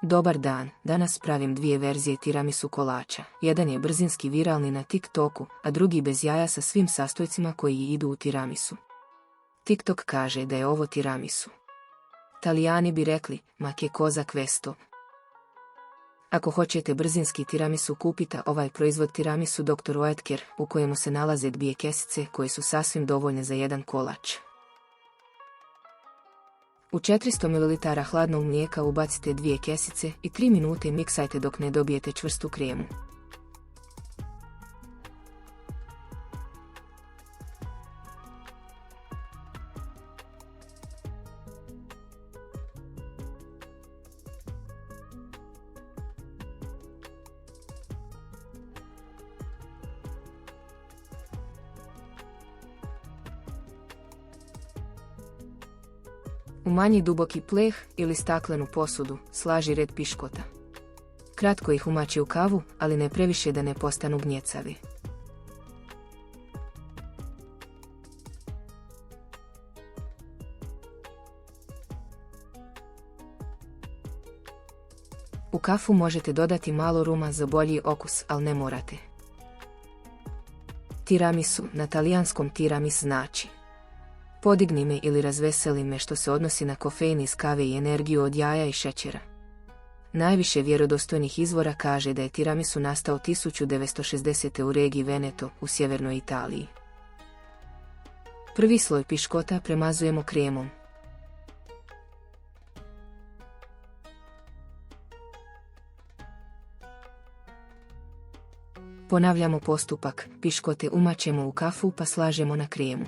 Dobar dan, danas pravim dvije verzije tiramisu kolača. Jedan je brzinski viralni na TikToku, a drugi bez jaja sa svim sastojcima koji idu u tiramisu. TikTok kaže da je ovo tiramisu. Talijani bi rekli, ma che cosa questo. Ako hoćete brzinski tiramisu, kupite ovaj proizvod tiramisu Dr. Oetker, u kojemu se nalaze dvije kesice koje su sasvim dovoljne za jedan kolač. U 400 ml hladnog mlijeka ubacite 2 kesice i 3 minute miksajte dok ne dobijete čvrstu kremu. U manji duboki pleh ili staklenu posudu slaži red piškota. Kratko ih umači u kavu, ali ne previše da ne postanu gnjecavi. U kafu možete dodati malo ruma za bolji okus, ali ne morate. Tiramisu na talijanskom tiramis znači podigni me ili razveseli me, što se odnosi na kofein iz kave i energiju od jaja i šećera. Najviše vjerodostojnih izvora kaže da je tiramisu nastao 1960. u regiji Veneto u sjevernoj Italiji. Prvi sloj piškota premazujemo kremom. Ponavljamo postupak, piškote umačemo u kafu pa slažemo na kremu.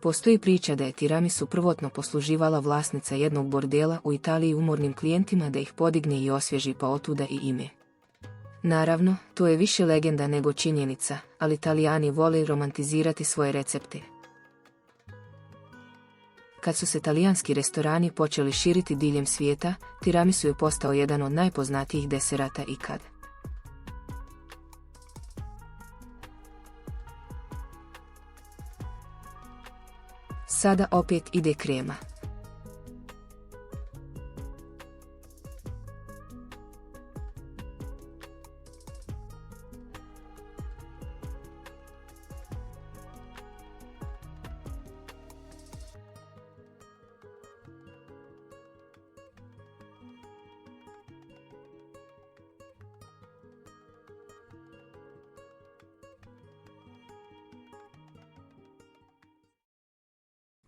Postoji priča da je tiramisu prvotno posluživala vlasnica jednog bordela u Italiji umornim klijentima da ih podigne i osvježi, pa otuda i ime. Naravno, to je više legenda nego činjenica, ali Talijani vole romantizirati svoje recepte. Kad su se talijanski restorani počeli širiti diljem svijeta, tiramisu je postao jedan od najpoznatijih deserata ikad. Sada opet ide krema.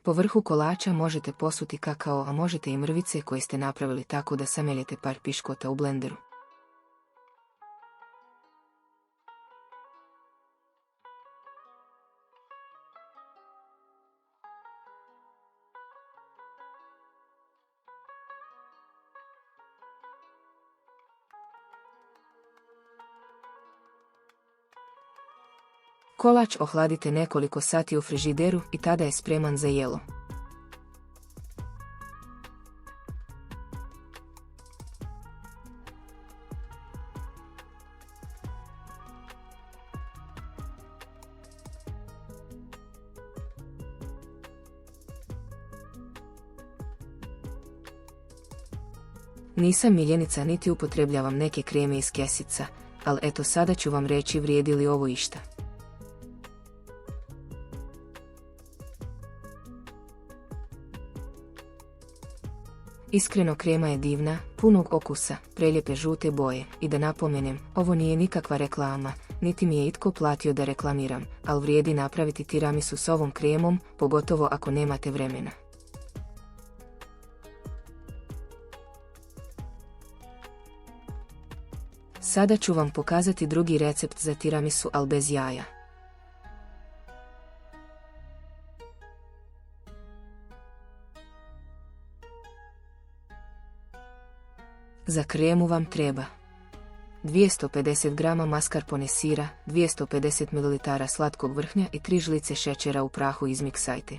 Po vrhu kolača možete posuti kakao, a možete i mrvice koje ste napravili tako da sameljete par piškota u blenderu. Kolač ohladite nekoliko sati u frižideru i tada je spreman za jelo. Nisam miljenica niti upotrebljavam neke kreme iz kesica, ali eto sada ću vam reći vrijedi li ovo išta. Iskreno, krema je divna, punog okusa, prelijepe žute boje i da napomenem, ovo nije nikakva reklama, niti mi je itko platio da reklamiram, ali vrijedi napraviti tiramisu s ovom kremom, pogotovo ako nemate vremena. Sada ću vam pokazati drugi recept za tiramisu, ali bez jaja. Za kremu vam treba 250 g mascarpone sira, 250 ml slatkog vrhnja i 3 žlice šećera u prahu. Izmiksajte.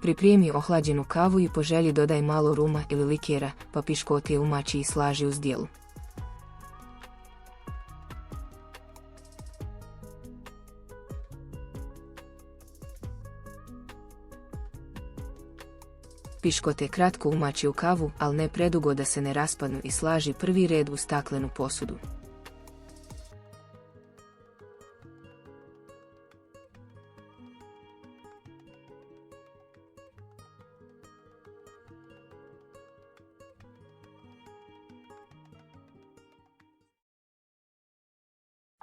Pripremi ohlađenu kavu i po želji dodaj malo ruma ili likera, pa piškoti je umači i slaži u zdjelu. Piškote kratko umači u kavu, ali ne predugo da se ne raspadnu i slaži prvi red u staklenu posudu.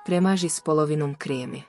Premaži s polovinom kreme.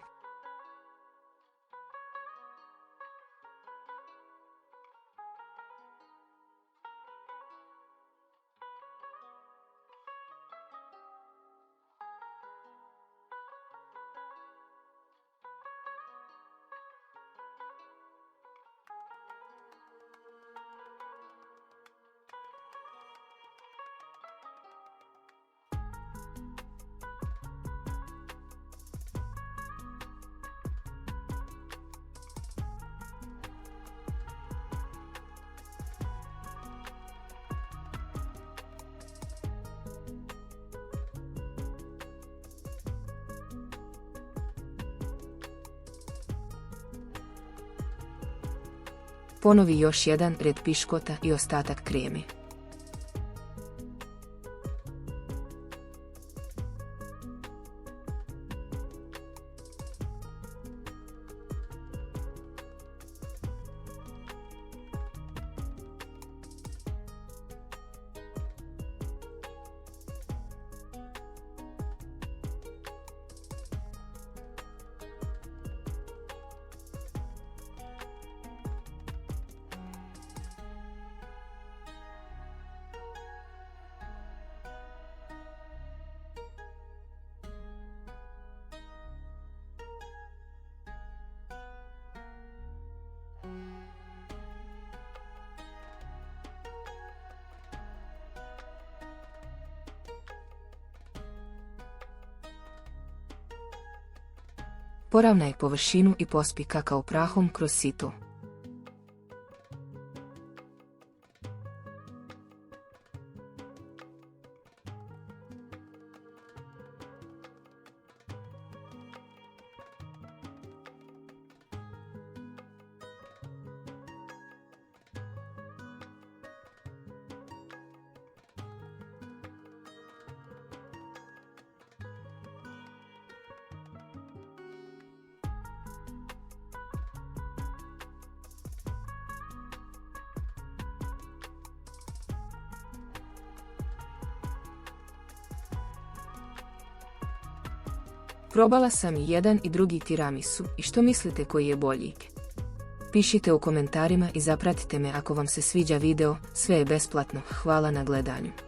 Ponovi još jedan red piškota i ostatak kreme. Poravnaj površinu i pospi kakao prahom kroz sito. Probala sam i jedan i drugi tiramisu i što mislite koji je bolji? Pišite u komentarima i zapratite me ako vam se sviđa video, sve je besplatno, hvala na gledanju.